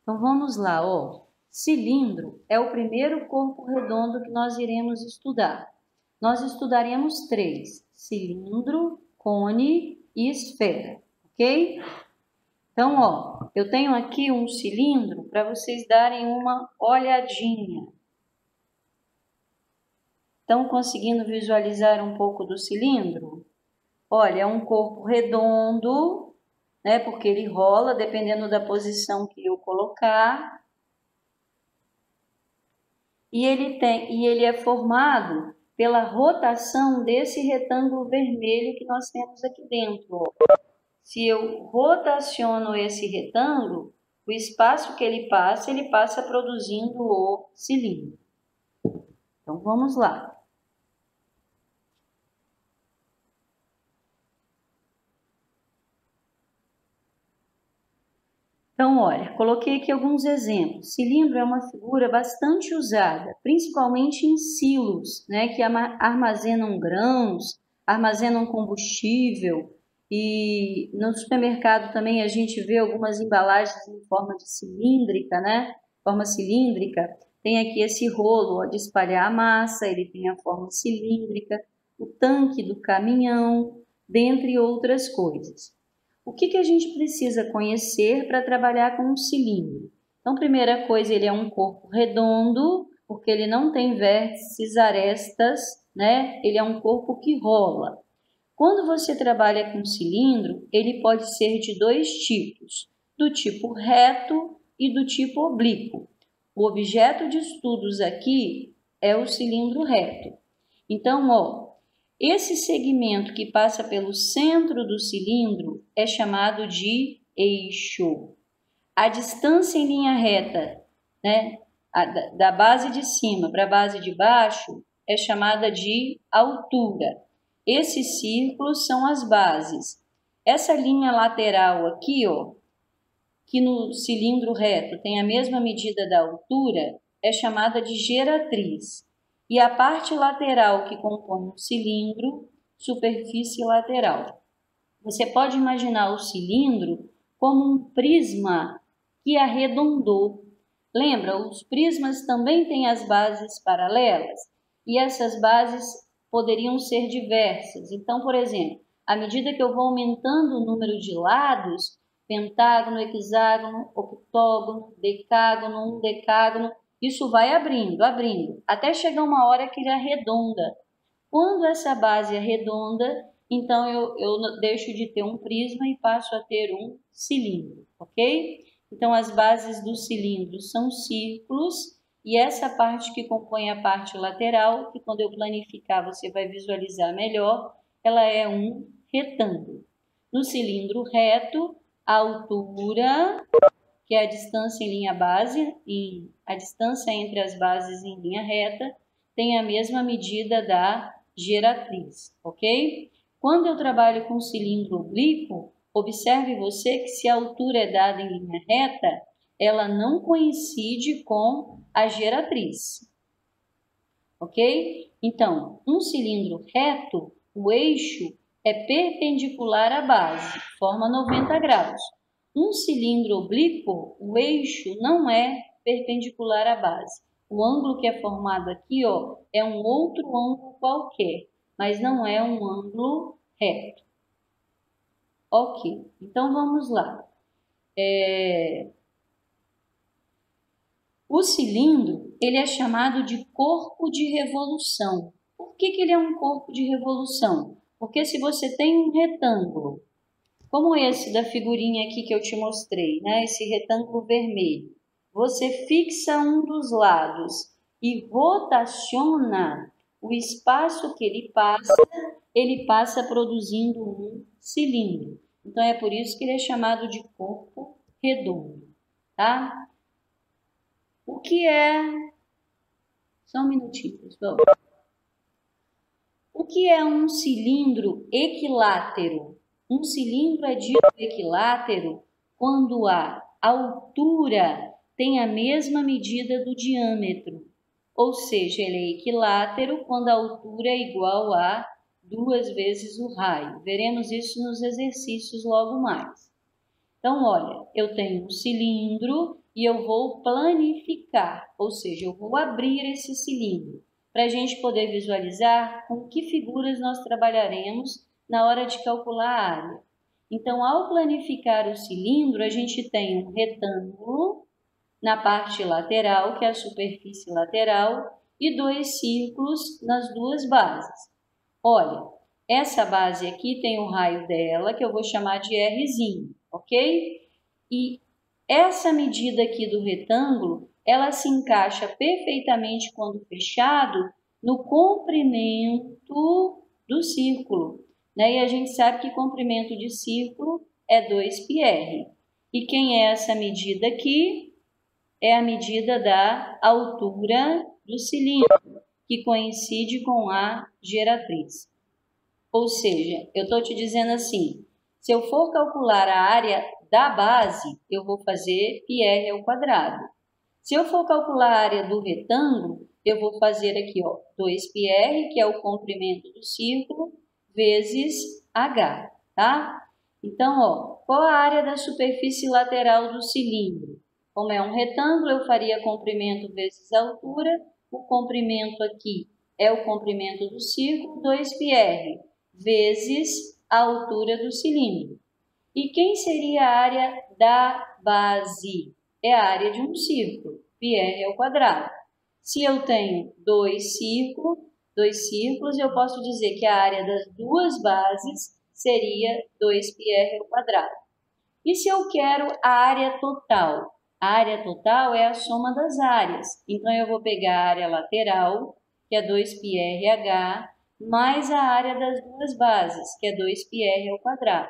Então, vamos lá, ó. Cilindro é o primeiro corpo redondo que nós iremos estudar. Nós estudaremos 3, cilindro, cone e esfera, ok? Então, ó, eu tenho aqui um cilindro para vocês darem uma olhadinha. Estão conseguindo visualizar um pouco do cilindro? Olha, é um corpo redondo, né? Porque ele rola dependendo da posição que eu colocar. E ele é formado pela rotação desse retângulo vermelho que nós temos aqui dentro. Se eu rotaciono esse retângulo, o espaço que ele passa produzindo o cilindro. Então, vamos lá. Então, olha, coloquei aqui alguns exemplos. Cilindro é uma figura bastante usada, principalmente em silos, né, que armazenam grãos, armazenam combustível. E no supermercado também a gente vê algumas embalagens em forma de cilíndrica, né? Forma cilíndrica. Tem aqui esse rolo, ó, de espalhar a massa, ele tem a forma cilíndrica, o tanque do caminhão, dentre outras coisas. O que a gente precisa conhecer para trabalhar com um cilindro? Então, primeira coisa, ele é um corpo redondo, porque ele não tem vértices, arestas, né? Ele é um corpo que rola. Quando você trabalha com cilindro, ele pode ser de 2 tipos, do tipo reto e do tipo oblíquo. O objeto de estudos aqui é o cilindro reto. Então, ó, esse segmento que passa pelo centro do cilindro é chamado de eixo. A distância em linha reta, né, da base de cima para a base de baixo, é chamada de altura. Esses círculos são as bases. Essa linha lateral aqui, ó, que no cilindro reto tem a mesma medida da altura, é chamada de geratriz. E a parte lateral que compõe o cilindro, superfície lateral. Você pode imaginar o cilindro como um prisma que arredondou. Lembra, os prismas também têm as bases paralelas e essas bases poderiam ser diversas. Então, por exemplo, à medida que eu vou aumentando o número de lados, pentágono, hexágono, octógono, decágono, undecágono, isso vai abrindo, até chegar uma hora que ele arredonda. Quando essa base é redonda, então eu deixo de ter um prisma e passo a ter um cilindro, ok? Então, as bases do cilindro são círculos e essa parte que compõe a parte lateral, que quando eu planificar você vai visualizar melhor, ela é um retângulo. No cilindro reto, a altura, que é a distância em linha base, e a distância entre as bases em linha reta, tem a mesma medida da geratriz, ok? Quando eu trabalho com cilindro oblíquo, observe você que se a altura é dada em linha reta, ela não coincide com a geratriz, ok? Então, um cilindro reto, o eixo é perpendicular à base, forma 90 graus. Um cilindro oblíquo, o eixo não é perpendicular à base. O ângulo que é formado aqui, ó, é um outro ângulo qualquer, mas não é um ângulo reto. Ok, então vamos lá. O cilindro, ele é chamado de corpo de revolução. Por que ele é um corpo de revolução? Porque se você tem um retângulo, como esse da figurinha aqui que eu te mostrei, né? Esse retângulo vermelho, você fixa um dos lados e rotaciona o espaço que ele passa produzindo um cilindro. Então, é por isso que ele é chamado de corpo redondo, tá? O que é... Só um minutinho, pessoal. O que é um cilindro equilátero? Um cilindro é dito equilátero quando a altura tem a mesma medida do diâmetro. Ou seja, ele é equilátero quando a altura é igual a 2 vezes o raio. Veremos isso nos exercícios logo mais. Então, olha, eu tenho um cilindro e eu vou planificar, ou seja, eu vou abrir esse cilindro para a gente poder visualizar com que figuras nós trabalharemos na hora de calcular a área. Então, ao planificar o cilindro, a gente tem um retângulo na parte lateral, que é a superfície lateral, e 2 círculos nas duas bases. Olha, essa base aqui tem o raio dela, que eu vou chamar de Rzinho, ok? E essa medida aqui do retângulo, ela se encaixa perfeitamente quando fechado no comprimento do círculo, né? E a gente sabe que comprimento de círculo é 2πr. E quem é essa medida aqui? É a medida da altura do cilindro, que coincide com a geratriz. Ou seja, eu estou te dizendo assim, se eu for calcular a área da base, eu vou fazer πr ao quadrado. Se eu for calcular a área do retângulo, eu vou fazer aqui, ó, 2πr, que é o comprimento do círculo, vezes h, tá? Então, ó, qual a área da superfície lateral do cilindro? Como é um retângulo, eu faria comprimento vezes altura. O comprimento aqui é o comprimento do círculo, 2πr, vezes a altura do cilindro. E quem seria a área da base? É a área de um círculo, πr ao quadrado. Se eu tenho dois círculos, eu posso dizer que a área das duas bases seria 2πr ao quadrado. E se eu quero a área total? A área total é a soma das áreas. Então, eu vou pegar a área lateral, que é 2πrh, mais a área das duas bases, que é 2πr ao quadrado.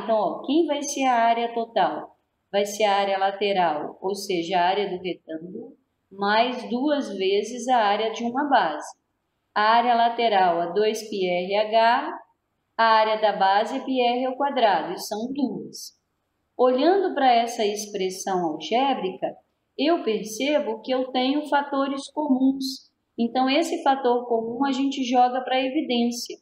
Então, ó, quem vai ser a área total? Vai ser a área lateral, ou seja, a área do retângulo, mais 2 vezes a área de uma base. A área lateral é 2πrh, a área da base é πr ao quadrado, e são 2. Olhando para essa expressão algébrica, eu percebo que eu tenho fatores comuns. Então, esse fator comum a gente joga para a evidência.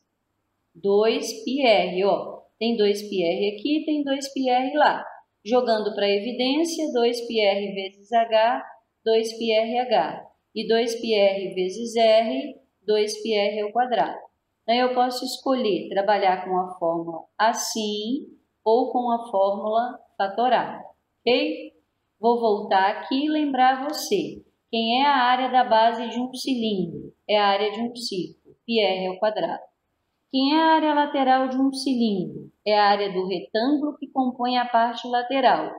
2πr, ó, tem 2πr aqui, tem 2πr lá. Jogando para a evidência, 2πr vezes h, 2πrh. E 2πr vezes r, 2πr ao quadrado. Então, eu posso escolher trabalhar com a fórmula assim ou com a fórmula fatorada, ok? Vou voltar aqui e lembrar você. Quem é a área da base de um cilindro? É a área de um círculo, πr ao quadrado. Quem é a área lateral de um cilindro? É a área do retângulo que compõe a parte lateral,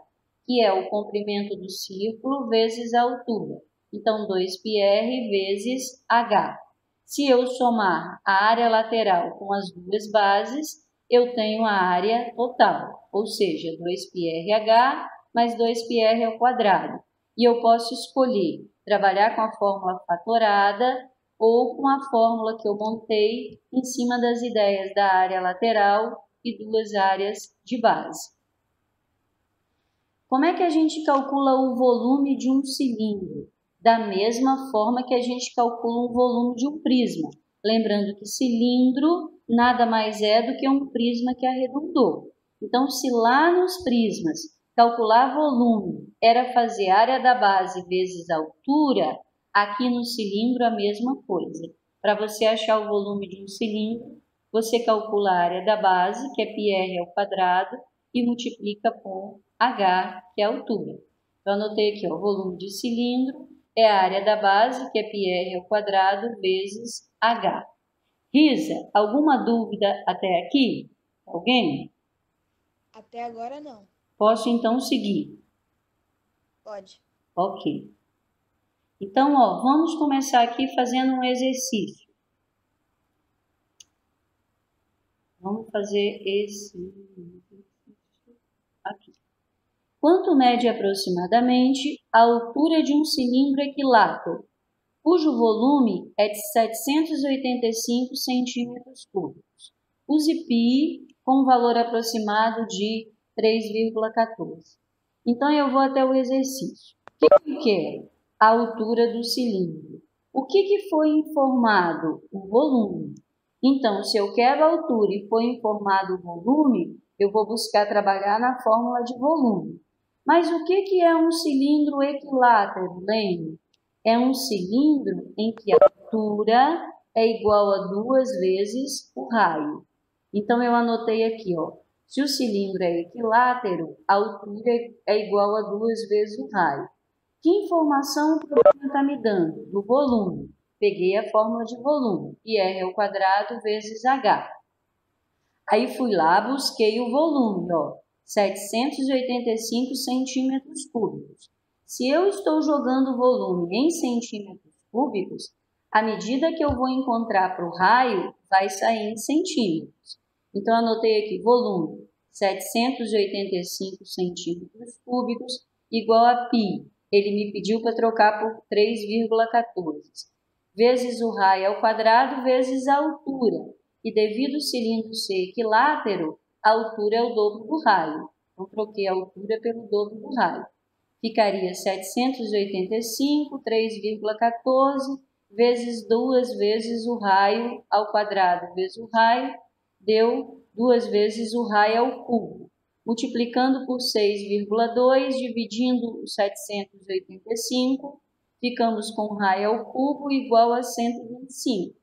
que é o comprimento do círculo vezes a altura. Então, 2πr vezes h. Se eu somar a área lateral com as duas bases, eu tenho a área total, ou seja, 2πrh mais 2πr ao quadrado. E eu posso escolher trabalhar com a fórmula fatorada ou com a fórmula que eu montei em cima das ideias da área lateral e duas áreas de base. Como é que a gente calcula o volume de um cilindro? Da mesma forma que a gente calcula o volume de um prisma. Lembrando que cilindro nada mais é do que um prisma que arredondou. Então, se lá nos prismas calcular volume era fazer área da base vezes altura, aqui no cilindro a mesma coisa. Para você achar o volume de um cilindro, você calcula a área da base, que é πr ao quadrado, e multiplica por h, que é a altura. Então, anotei aqui, ó, o volume de cilindro é a área da base, que é πr ao quadrado, vezes h. Risa, alguma dúvida até aqui? Alguém? Até agora não. Posso então seguir? Pode. Ok. Então, ó, vamos começar aqui fazendo um exercício. Vamos fazer esse aqui. Quanto mede aproximadamente a altura de um cilindro equilátero, cujo volume é de 785 centímetros cúbicos? Use π com um valor aproximado de 3,14. Então, eu vou até o exercício. O que eu quero? A altura do cilindro. O que foi informado? O volume. Então, se eu quero a altura e foi informado o volume, eu vou buscar trabalhar na fórmula de volume. Mas o que é um cilindro equilátero, Lene? É um cilindro em que a altura é igual a 2 vezes o raio. Então, eu anotei aqui, ó. Se o cilindro é equilátero, a altura é igual a 2 vezes o raio. Que informação o problema está me dando? Do volume. Peguei a fórmula de volume, que é R² vezes H. Aí fui lá, busquei o volume, ó, 785 centímetros cúbicos. Se eu estou jogando o volume em centímetros cúbicos, à medida que eu vou encontrar para o raio, vai sair em centímetros. Então, anotei aqui, volume, 785 centímetros cúbicos, igual a π. Ele me pediu para trocar por 3,14. Vezes o raio ao quadrado, vezes a altura. E devido o cilindro ser equilátero, a altura é o dobro do raio. Então, troquei a altura pelo dobro do raio. Ficaria 785, 3,14, vezes 2 vezes o raio ao quadrado, vezes o raio, deu 2 vezes o raio ao cubo. Multiplicando por 6,2, dividindo o 785, ficamos com o raio ao cubo igual a 125.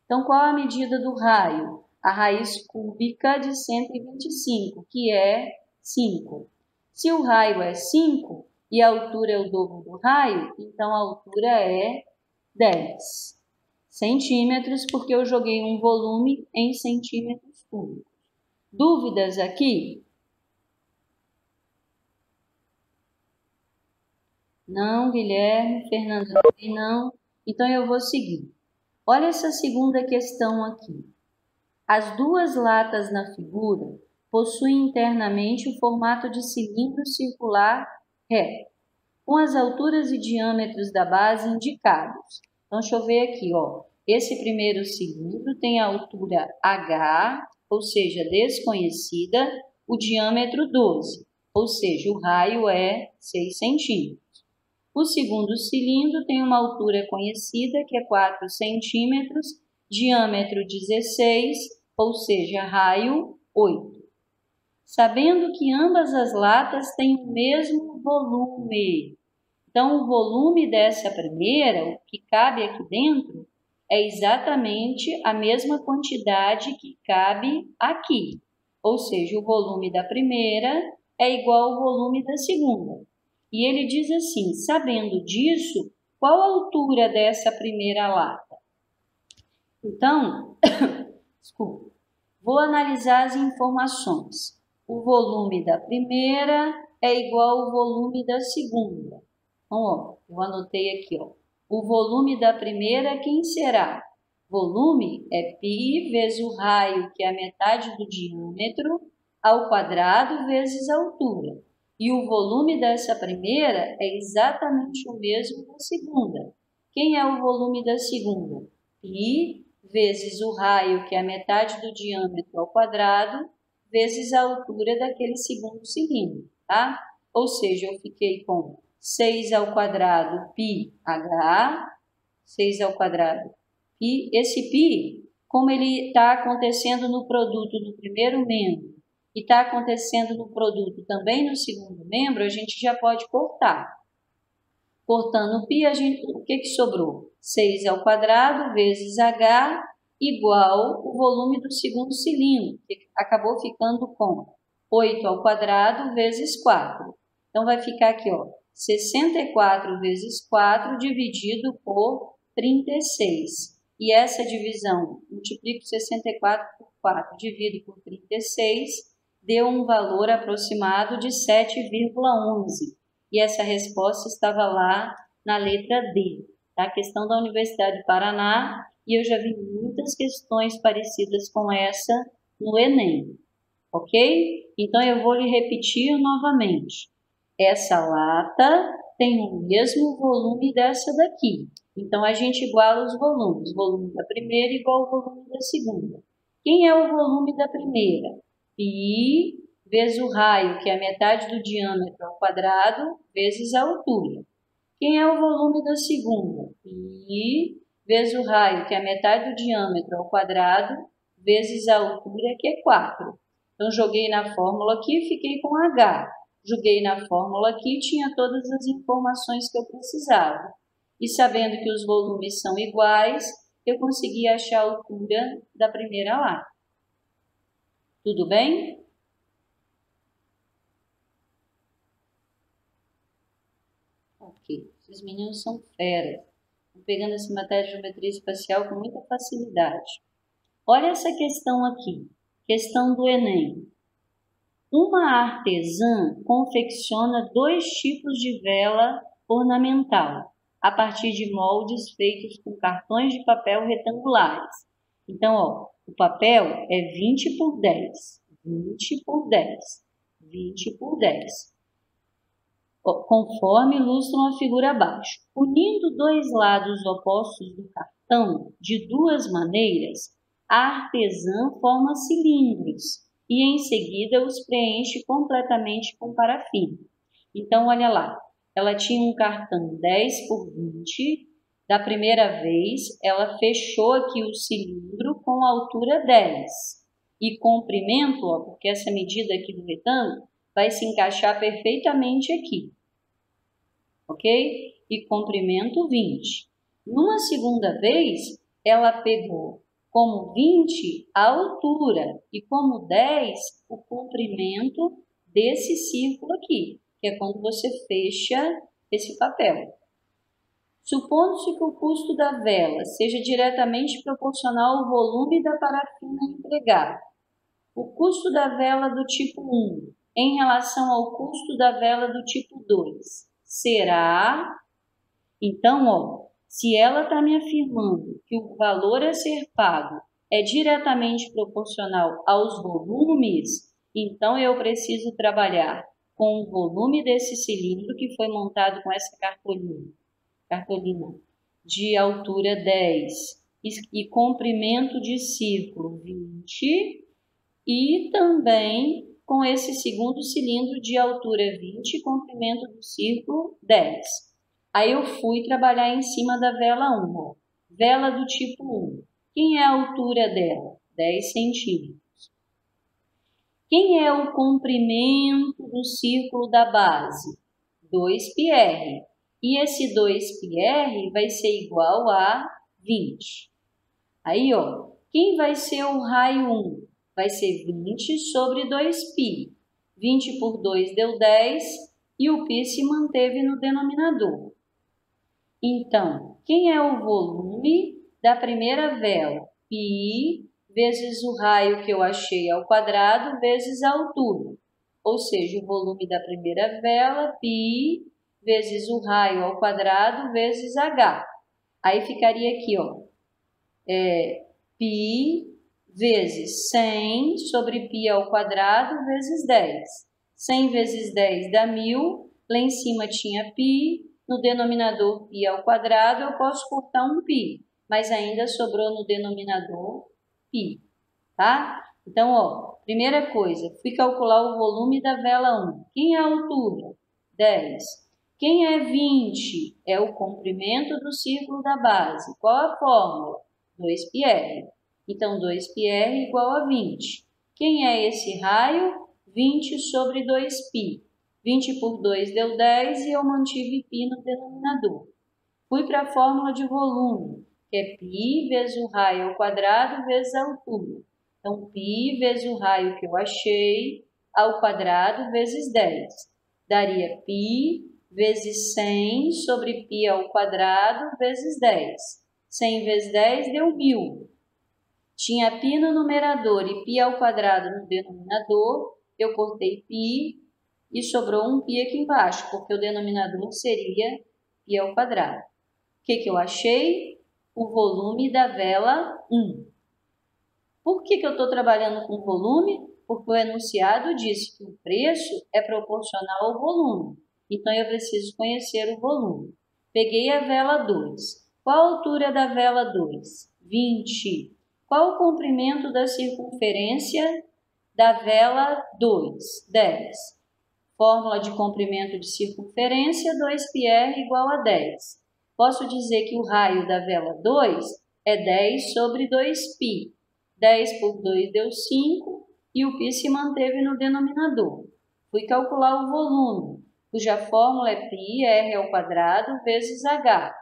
Então, qual a medida do raio? A raiz cúbica de 125, que é 5. Se o raio é 5 e a altura é o dobro do raio, então a altura é 10 centímetros, porque eu joguei um volume em centímetros cúbicos. Dúvidas aqui? Não, Guilherme, Fernando, não. Então, eu vou seguir. Olha essa segunda questão aqui. As duas latas na figura possuem internamente o formato de cilindro circular reto, com as alturas e diâmetros da base indicados. Então, deixa eu ver aqui, ó. Esse primeiro cilindro tem a altura H, ou seja, desconhecida, o diâmetro 12, ou seja, o raio é 6 centímetros. O segundo cilindro tem uma altura conhecida, que é 4 centímetros, diâmetro 16, ou seja, raio 8. Sabendo que ambas as latas têm o mesmo volume. Então, o volume dessa primeira, o que cabe aqui dentro, é exatamente a mesma quantidade que cabe aqui. Ou seja, o volume da primeira é igual ao volume da segunda. E ele diz assim, sabendo disso, qual a altura dessa primeira lata? Então, desculpa, vou analisar as informações. O volume da primeira é igual ao volume da segunda. Então, ó, eu anotei aqui, ó. O volume da primeira, quem será? Volume é π vezes o raio, que é a metade do diâmetro, ao quadrado vezes a altura. E o volume dessa primeira é exatamente o mesmo da segunda. Quem é o volume da segunda? Π vezes o raio, que é a metade do diâmetro ao quadrado, vezes a altura daquele segundo cilindro, tá? Ou seja, eu fiquei com 6 ao quadrado πh, 6 ao quadrado π. Esse π, como ele está acontecendo no produto do primeiro membro, e está acontecendo no produto também no segundo membro, a gente já pode cortar. Cortando o π, o que sobrou? 6 ao quadrado vezes h igual o volume do segundo cilindro, que acabou ficando com 8 ao quadrado vezes 4. Então, vai ficar aqui, ó, 64 vezes 4 dividido por 36. E essa divisão, multiplico 64 por 4, divido por 36, deu um valor aproximado de 7,11. E essa resposta estava lá na letra D, tá? A questão da Universidade do Paraná, e eu já vi muitas questões parecidas com essa no Enem, ok? Então, eu vou lhe repetir novamente. Essa lata tem o mesmo volume dessa daqui. Então, a gente iguala os volumes. O volume da primeira igual ao volume da segunda. Quem é o volume da primeira? π vezes o raio, que é a metade do diâmetro ao quadrado, vezes a altura. Quem é o volume da segunda? π vezes o raio, que é a metade do diâmetro ao quadrado, vezes a altura, que é 4. Então, joguei na fórmula aqui e fiquei com H. joguei na fórmula aqui, tinha todas as informações que eu precisava. E sabendo que os volumes são iguais, eu consegui achar a altura da primeira lata. Tudo bem? Ok, esses meninos são feras. Estão pegando essa matéria de geometria espacial com muita facilidade. Olha essa questão aqui, questão do Enem. Uma artesã confecciona 2 tipos de vela ornamental, a partir de moldes feitos com cartões de papel retangulares. Então, ó, o papel é 20 por 10, 20 por 10, 20 por 10, conforme ilustram a figura abaixo. Unindo 2 lados opostos do cartão de 2 maneiras, a artesã forma cilindros e em seguida os preenche completamente com parafina. Então, olha lá, ela tinha um cartão 10 por 20, da primeira vez ela fechou aqui o cilindro com altura 10 e comprimento, ó, porque essa medida aqui do retângulo vai se encaixar perfeitamente aqui, ok? E comprimento 20. Numa segunda vez, ela pegou como 20 a altura e como 10 o comprimento desse círculo aqui, que é quando você fecha esse papel. Supondo-se que o custo da vela seja diretamente proporcional ao volume da parafina empregada, o custo da vela do tipo 1 em relação ao custo da vela do tipo 2 será... Então, ó, se ela está me afirmando que o valor a ser pago é diretamente proporcional aos volumes, então eu preciso trabalhar com o volume desse cilindro que foi montado com essa cartolina de altura 10 e comprimento de círculo 20 e também com esse segundo cilindro de altura 20 e comprimento do círculo 10. Aí eu fui trabalhar em cima da vela 1, ó. Vela do tipo 1. Quem é a altura dela? 10 centímetros. Quem é o comprimento do círculo da base? 2πr. E esse 2πr vai ser igual a 20. Aí, ó, quem vai ser o raio 1? Vai ser 20 sobre 2π. 20 por 2 deu 10 e o π se manteve no denominador. Então, quem é o volume da primeira vela? Π vezes o raio que eu achei ao quadrado vezes a altura. Ou seja, o volume da primeira vela, π vezes o raio ao quadrado vezes h. Aí ficaria aqui, ó, π vezes 100 sobre π ao quadrado vezes 10. 100 vezes 10 dá 1000, lá em cima tinha π, no denominador π ao quadrado eu posso cortar um π, mas ainda sobrou no denominador π, tá? Então, ó, primeira coisa, fui calcular o volume da vela 1. Quem é a altura? 10. Quem é 20? É o comprimento do círculo da base. Qual a fórmula? 2πr. Então, 2πr igual a 20. Quem é esse raio? 20 sobre 2π. 20 por 2 deu 10 e eu mantive π no denominador. Fui para a fórmula de volume, que é π vezes o raio ao quadrado vezes a altura. Então, π vezes o raio que eu achei ao quadrado vezes 10. Daria π vezes 100 sobre π ao quadrado vezes 10. 100 vezes 10 deu 1000. Tinha π no numerador e π ao quadrado no denominador. Eu cortei π e sobrou um π aqui embaixo, porque o denominador seria π ao quadrado. O que eu achei? O volume da vela 1. Por que eu estou trabalhando com volume? Porque o enunciado disse que o preço é proporcional ao volume. Então, eu preciso conhecer o volume. Peguei a vela 2. Qual a altura da vela 2? 20. Qual o comprimento da circunferência da vela 2? 10. Fórmula de comprimento de circunferência, 2πr igual a 10. Posso dizer que o raio da vela 2 é 10 sobre 2π. 10 por 2 deu 5 e o π se manteve no denominador. Fui calcular o volume, cuja fórmula é πr² vezes h.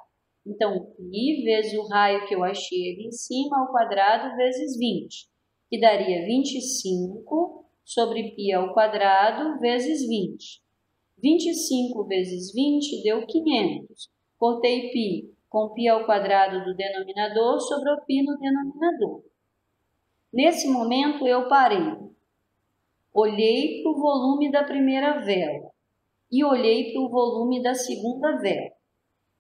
Então, π vezes o raio que eu achei ali em cima ao quadrado vezes 20, que daria 25 sobre π² vezes 20. 25 vezes 20 deu 500. Cortei π com π² do denominador, sobrou π no denominador. Nesse momento, eu parei. Olhei para o volume da primeira vela e olhei para o volume da segunda vela.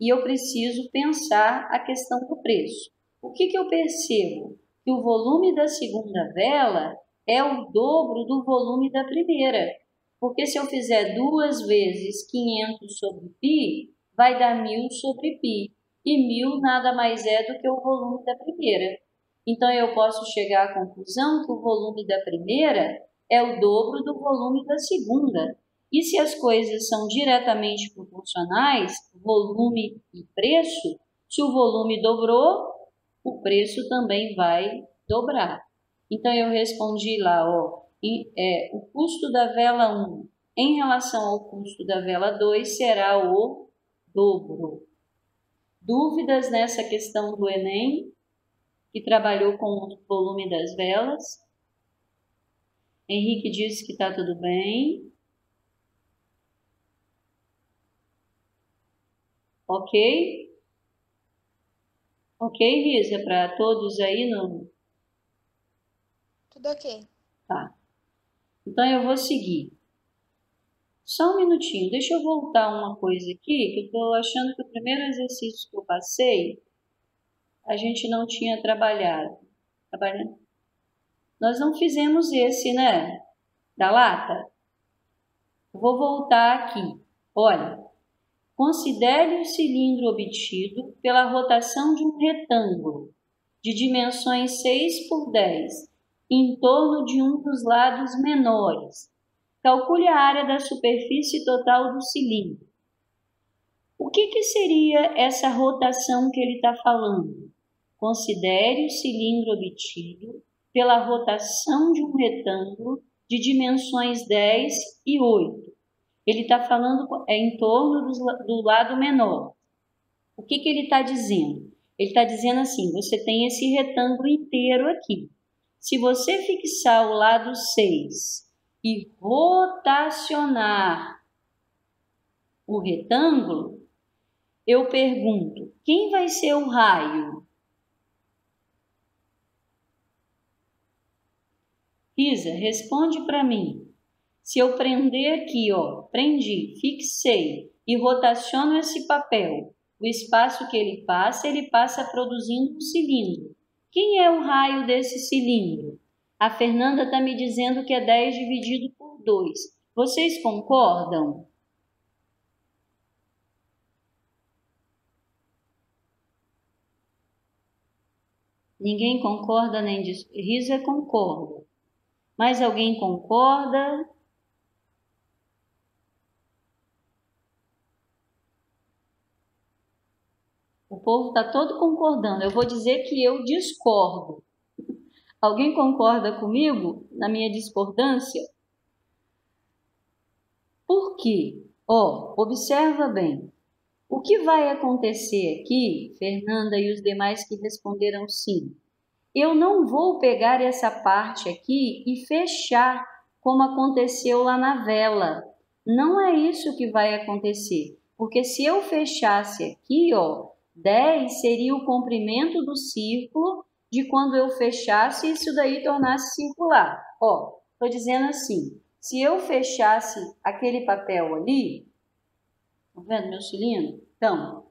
E eu preciso pensar a questão do preço. O que eu percebo? Que o volume da segunda vela é o dobro do volume da primeira. Porque se eu fizer 2 vezes 500 sobre π, vai dar 1000 sobre π. E 1000 nada mais é do que o volume da primeira. Então, eu posso chegar à conclusão que o volume da primeira é o dobro do volume da segunda. E se as coisas são diretamente proporcionais, volume e preço, se o volume dobrou, o preço também vai dobrar. Então, eu respondi lá, o custo da vela 1 em relação ao custo da vela 2 será o dobro. Dúvidas nessa questão do Enem, que trabalhou com o volume das velas? Henrique disse que está tudo bem. Ok? Ok, Risa, para todos aí no... Tudo ok. Tá. Então, eu vou seguir. Só um minutinho, deixa eu voltar uma coisa aqui, que eu estou achando que o primeiro exercício que eu passei, a gente não tinha trabalhado. Nós não fizemos esse, né? Da lata? Eu vou voltar aqui. Olha, considere o cilindro obtido pela rotação de um retângulo de dimensões 6 por 10 em torno de um dos lados menores. Calcule a área da superfície total do cilindro. O que seria essa rotação que ele está falando? Considere o cilindro obtido pela rotação de um retângulo de dimensões 10 e 8. Ele está falando em torno do lado menor. O que ele está dizendo? Ele está dizendo assim, você tem esse retângulo inteiro aqui. Se você fixar o lado 6 e rotacionar o retângulo, eu pergunto, quem vai ser o raio? Isa, responde para mim. Se eu prender aqui, prendi, fixei e rotaciono esse papel, o espaço que ele passa produzindo um cilindro. Quem é o raio desse cilindro? A Fernanda está me dizendo que é 10 dividido por 2. Vocês concordam? Ninguém concorda nem diz. Risa concorda. Mais alguém concorda? O povo está todo concordando. Eu vou dizer que eu discordo. Alguém concorda comigo na minha discordância? Por quê? Observa bem. O que vai acontecer aqui, Fernanda e os demais que responderam sim? Eu não vou pegar essa parte aqui e fechar como aconteceu lá na vela. Não é isso que vai acontecer. Porque se eu fechasse aqui, 10 seria o comprimento do círculo de quando eu fechasse isso daí tornasse circular. Estou dizendo assim, se eu fechasse aquele papel ali, tá vendo meu cilindro? Então,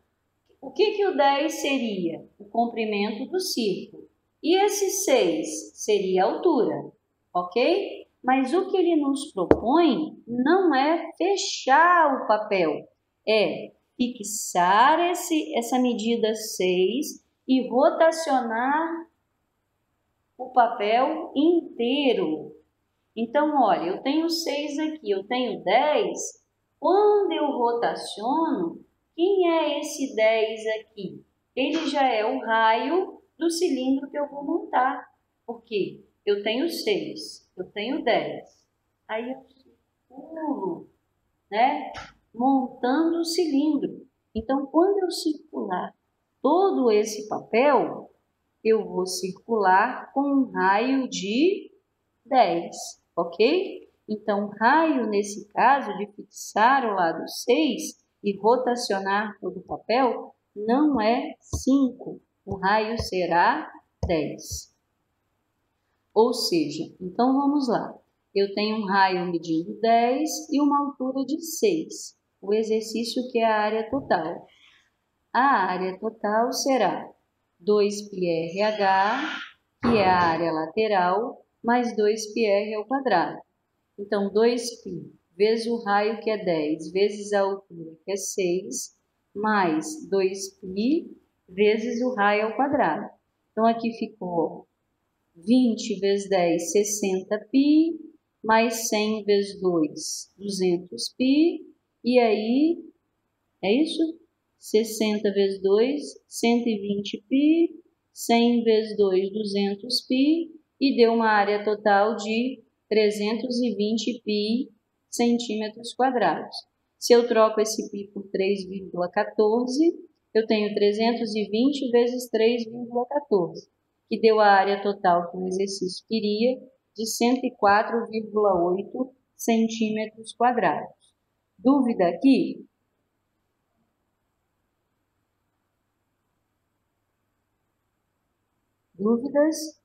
o que o 10 seria? O comprimento do círculo. E esse 6 seria a altura, ok? Mas o que ele nos propõe não é fechar o papel, é fixar essa medida 6 e rotacionar o papel inteiro. Então, olha, eu tenho 6 aqui, eu tenho 10. Quando eu rotaciono, quem é esse 10 aqui? Ele já é o raio do cilindro que eu vou montar. Por quê? Eu tenho 6, eu tenho 10. Aí circulo, né, montando o cilindro. Então, quando eu circular todo esse papel, eu vou circular com um raio de 10, ok? Então, raio, nesse caso, de fixar o lado 6 e rotacionar todo o papel, não é 5. O raio será 10. Ou seja, então vamos lá. Eu tenho um raio medindo 10 e uma altura de 6. O exercício que é a área total. A área total será 2πrh, que é a área lateral, mais 2πr ao quadrado. Então, 2π vezes o raio, que é 10, vezes a altura, que é 6, mais 2π vezes o raio ao quadrado. Então, aqui ficou 20 vezes 10, 60π, mais 100 vezes 2, 200π, e aí, é isso? 60 vezes 2, 120π, 100 vezes 2, 200π, e deu uma área total de 320π centímetros quadrados. Se eu troco esse π por 3,14, eu tenho 320 vezes 3,14, que deu a área total que o exercício queria, de 104,8 centímetros quadrados. Dúvida aqui? Dúvidas?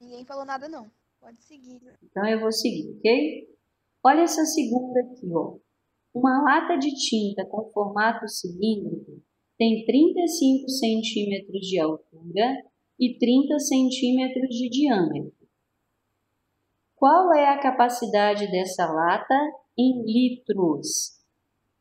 Ninguém falou nada, não. Pode seguir. Então, eu vou seguir, ok? Olha essa segunda aqui, ó. Uma lata de tinta com formato cilíndrico tem 35 centímetros de altura e 30 centímetros de diâmetro. Qual é a capacidade dessa lata em litros?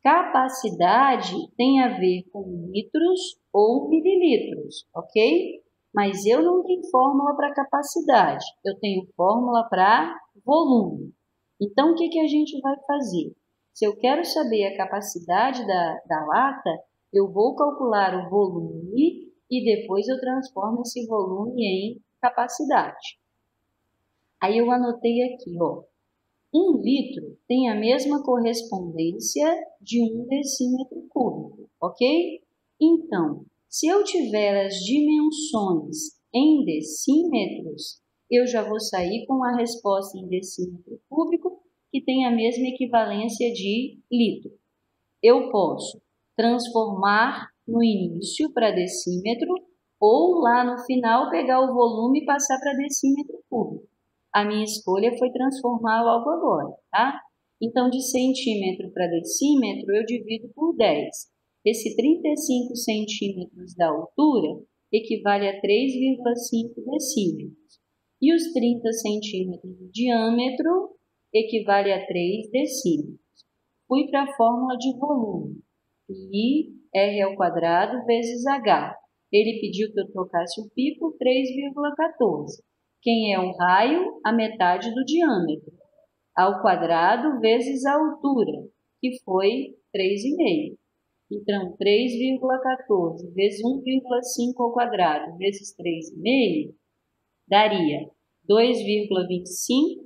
Capacidade tem a ver com litros ou mililitros, ok? Mas eu não tenho fórmula para capacidade, eu tenho fórmula para volume. Então, o que a gente vai fazer? Se eu quero saber a capacidade da lata, eu vou calcular o volume e depois eu transformo esse volume em capacidade. Aí eu anotei aqui, ó. 1 litro tem a mesma correspondência de 1 decímetro cúbico, ok? Então, se eu tiver as dimensões em decímetros, eu já vou sair com a resposta em decímetro cúbico, que tem a mesma equivalência de litro. Eu posso transformar no início para decímetro ou lá no final pegar o volume e passar para decímetro cúbico. A minha escolha foi transformar logo agora, tá? Então, de centímetro para decímetro, eu divido por 10. Esse 35 centímetros da altura equivale a 3,5 decímetros. E os 30 centímetros de diâmetro equivale a 3 decímetros. Fui para a fórmula de volume. I R ao quadrado vezes H. Ele pediu que eu trocasse o π por 3,14. Quem é o raio? A metade do diâmetro. Ao quadrado vezes a altura, que foi 3,5. Então, 3,14 vezes 1,5 ao quadrado vezes 3,5 daria 2,25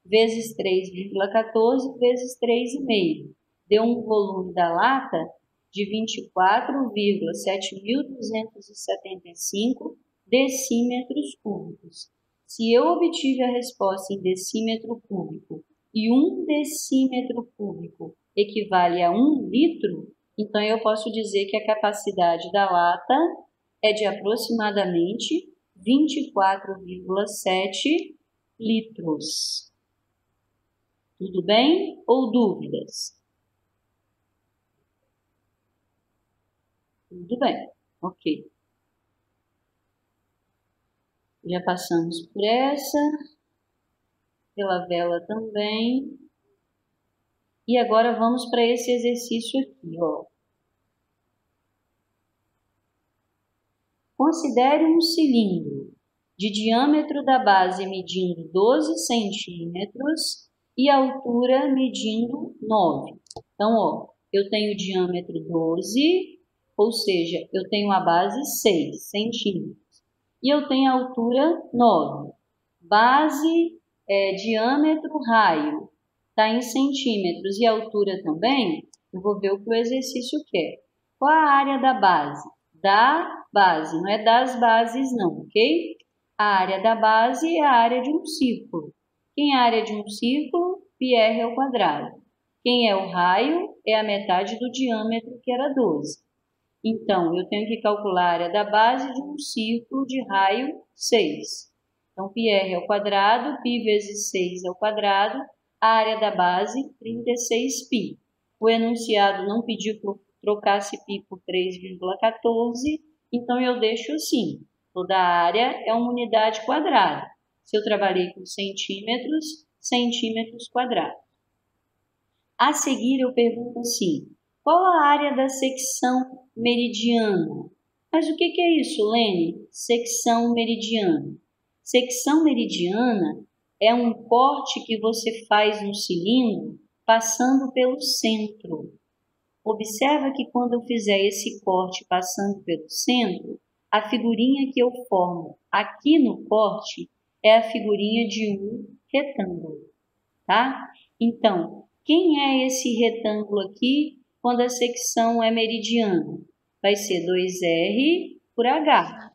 vezes 3,14 vezes 3,5. Deu um volume da lata de 24,7275 decímetros cúbicos. Se eu obtive a resposta em decímetro cúbico e 1 decímetro cúbico equivale a 1 litro, então eu posso dizer que a capacidade da lata é de aproximadamente 24,7 litros. Tudo bem? Ou dúvidas? Tudo bem, ok. Já passamos por essa, pela vela também. E agora vamos para esse exercício aqui, ó. Considere um cilindro de diâmetro da base medindo 12 centímetros e altura medindo 9. Então, ó, eu tenho o diâmetro 12, ou seja, eu tenho a base 6 centímetros. E eu tenho a altura 9. Base diâmetro, raio, está em centímetros e altura também, eu vou ver o que o exercício quer. Qual a área da base? Da base, não é das bases não, ok? A área da base é a área de um círculo. Quem é a área de um círculo? πr ao quadrado. Quem é o raio? É a metade do diâmetro, que era 12. Então, eu tenho que calcular a área da base de um círculo de raio 6. Então, πr ao quadrado, π vezes 6 ao quadrado, a área da base, 36π. O enunciado não pediu que eu trocasse π por 3,14, então eu deixo assim. Toda a área é uma unidade quadrada. Se eu trabalhei com centímetros, centímetros quadrados. A seguir, eu pergunto assim, qual a área da secção meridiana? Mas o que é isso, Lene? Secção meridiana. Secção meridiana é um corte que você faz no cilindro passando pelo centro. Observa que quando eu fizer esse corte passando pelo centro, a figurinha que eu formo aqui no corte é a figurinha de um retângulo, tá? Então, quem é esse retângulo aqui quando a secção é meridiana? Vai ser 2R por H.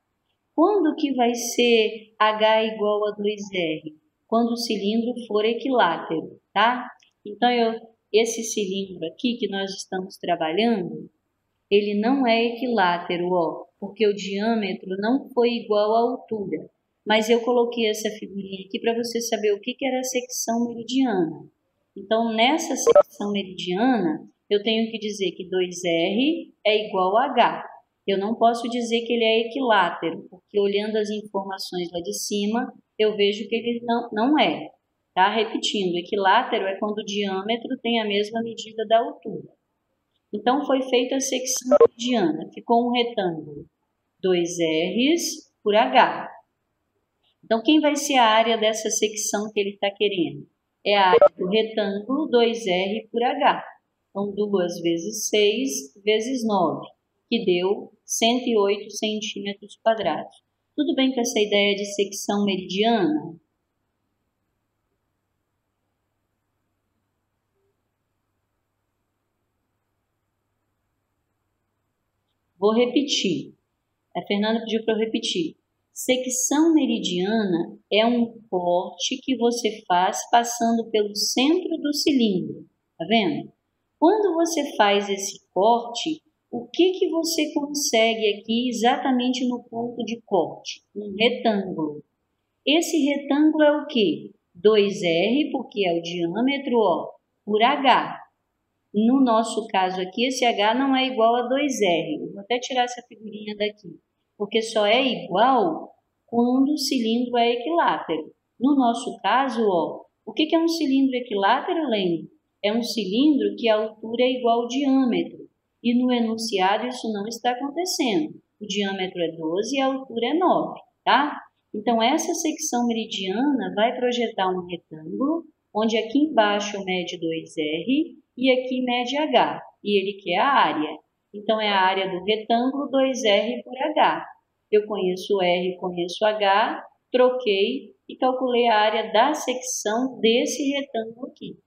Quando que vai ser H igual a 2R? Quando o cilindro for equilátero, tá? Então, esse cilindro aqui que nós estamos trabalhando, ele não é equilátero, ó, porque o diâmetro não foi igual à altura. Mas eu coloquei essa figurinha aqui para você saber o que era a secção meridiana. Então, nessa secção meridiana, eu tenho que dizer que 2R é igual a H. Eu não posso dizer que ele é equilátero, porque olhando as informações lá de cima, eu vejo que ele não é. Tá? Repetindo, equilátero é quando o diâmetro tem a mesma medida da altura. Então, foi feita a secção meridiana. Ficou um retângulo 2Rs por H. Então, quem vai ser a área dessa secção que ele está querendo? É a área do retângulo 2R por H. Então, 2 vezes 6 vezes 9, que deu 108 centímetros quadrados. Tudo bem com essa ideia de secção meridiana? Vou repetir. A Fernanda pediu para eu repetir. Secção meridiana é um corte que você faz passando pelo centro do cilindro. Tá vendo? Quando você faz esse corte, o que você consegue aqui exatamente no ponto de corte? Um retângulo. Esse retângulo é o quê? 2R, porque é o diâmetro, ó, por H. No nosso caso aqui, esse H não é igual a 2R. Eu vou até tirar essa figurinha daqui, porque só é igual quando o cilindro é equilátero. No nosso caso, ó, o que é um cilindro equilátero, Lene? É um cilindro que a altura é igual ao diâmetro. E no enunciado isso não está acontecendo. O diâmetro é 12 e a altura é 9, tá? Então, essa secção meridiana vai projetar um retângulo, onde aqui embaixo mede 2R e aqui mede H, e ele quer a área. Então, é a área do retângulo 2R por H. Eu conheço R, conheço H, troquei e calculei a área da secção desse retângulo aqui.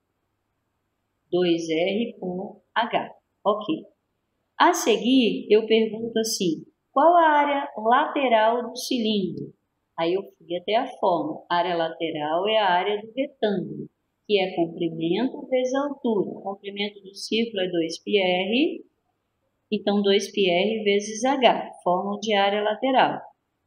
2R por H. Ok. A seguir, eu pergunto assim, qual a área lateral do cilindro? Aí eu fui até a fórmula. A área lateral é a área do retângulo, que é comprimento vezes altura. O comprimento do círculo é 2πr, então 2πr vezes h, fórmula de área lateral.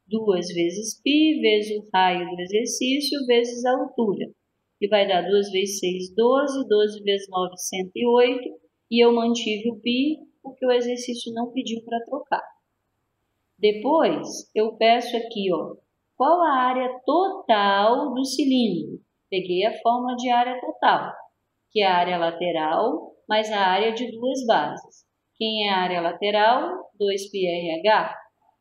2 vezes π vezes o raio do exercício vezes a altura, que vai dar 2 vezes 6, 12, 12 vezes 9, 108, e eu mantive o π porque o exercício não pediu para trocar. Depois, eu peço aqui, ó, qual a área total do cilindro? Peguei a fórmula de área total, que é a área lateral mais a área de duas bases. Quem é a área lateral? 2πrh.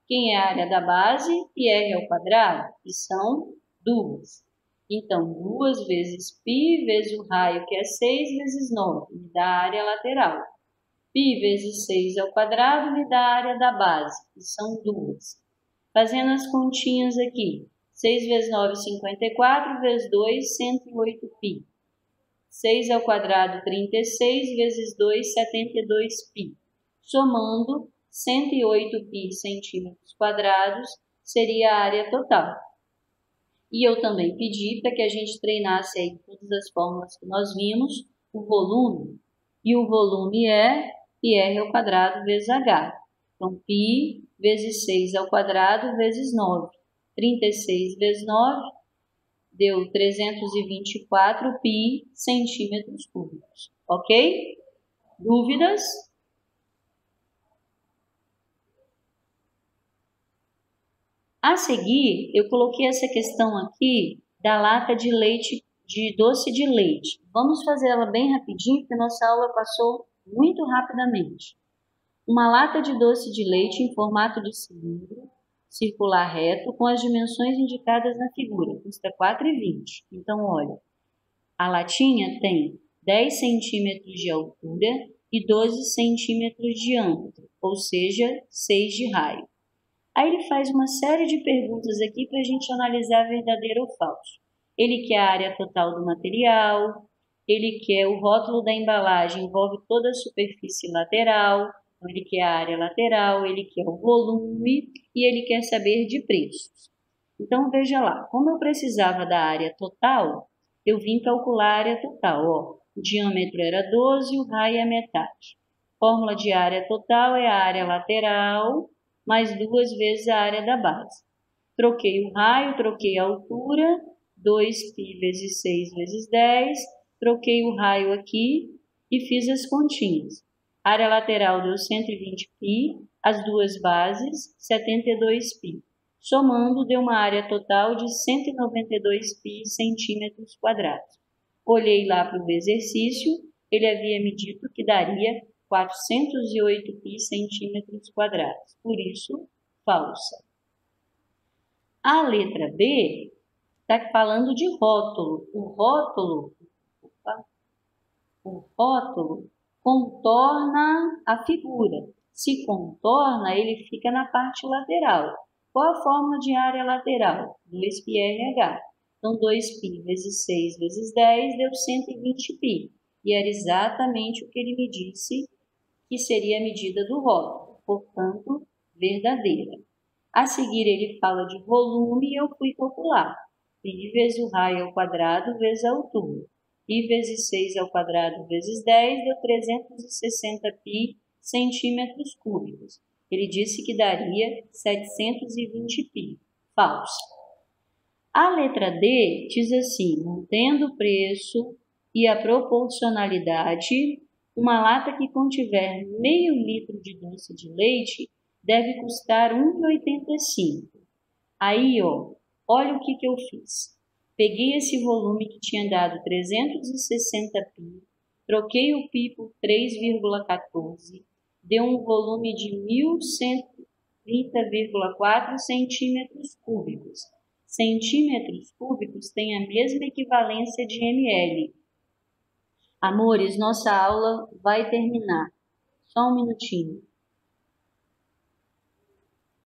Quem é a área da base? πr ao quadrado, que são 2. Então, 2 vezes π vezes o raio, que é 6 vezes 9, me dá a área lateral. π vezes 6 ao quadrado me dá a área da base, que são 2. Fazendo as continhas aqui, 6 vezes 9, 54, vezes 2, 108π. 6 ao quadrado, 36, vezes 2, 72π. Somando 108π centímetros quadrados, seria a área total. E eu também pedi para que a gente treinasse aí todas as fórmulas que nós vimos, o volume. E o volume é πr ao quadrado vezes h. Então, π vezes 6 ao quadrado vezes 9. 36 vezes 9 deu 324π centímetros cúbicos. Ok? Dúvidas? A seguir, eu coloquei essa questão aqui da lata de leite, de doce de leite. Vamos fazer ela bem rapidinho, porque nossa aula passou muito rapidamente. Uma lata de doce de leite em formato de cilindro circular reto com as dimensões indicadas na figura, custa R$ 4,20. Então, olha, a latinha tem 10 centímetros de altura e 12 centímetros de diâmetro, ou seja, 6 de raio. Aí ele faz uma série de perguntas aqui para a gente analisar verdadeiro ou falso. Ele quer a área total do material, ele quer o rótulo da embalagem, envolve toda a superfície lateral, então ele quer a área lateral, ele quer o volume e ele quer saber de preços. Então, veja lá, como eu precisava da área total, eu vim calcular a área total. Ó, o diâmetro era 12 e o raio é a metade. Fórmula de área total é a área lateral mais 2 vezes a área da base. Troquei o raio, troquei a altura, 2π vezes 6 vezes 10, troquei o raio aqui e fiz as continhas. A área lateral deu 120π, as duas bases, 72π. Somando, deu uma área total de 192π centímetros quadrados. Olhei lá para o exercício, ele havia me dito que daria 408π centímetros quadrados, por isso, falsa. A letra B está falando de rótulo. O rótulo contorna a figura. Se contorna, ele fica na parte lateral. Qual a fórmula de área lateral? 2πrh. Então, 2π vezes 6 vezes 10 deu 120π. E era exatamente o que ele me disse que seria a medida do rótulo, portanto, verdadeira. A seguir, ele fala de volume e eu fui calcular. π vezes o raio ao quadrado vezes a altura. π vezes 6 ao quadrado vezes 10 deu 360π centímetros cúbicos. Ele disse que daria 720π. Falso. A letra D diz assim, mantendo o preço e a proporcionalidade, uma lata que contiver meio litro de doce de leite deve custar R$ 1,85. Aí, ó, olha o que eu fiz. Peguei esse volume que tinha dado 360π, troquei o π por 3,14, deu um volume de 1.130,4 centímetros cúbicos. Centímetros cúbicos têm a mesma equivalência de ml. Amores, nossa aula vai terminar. Só um minutinho.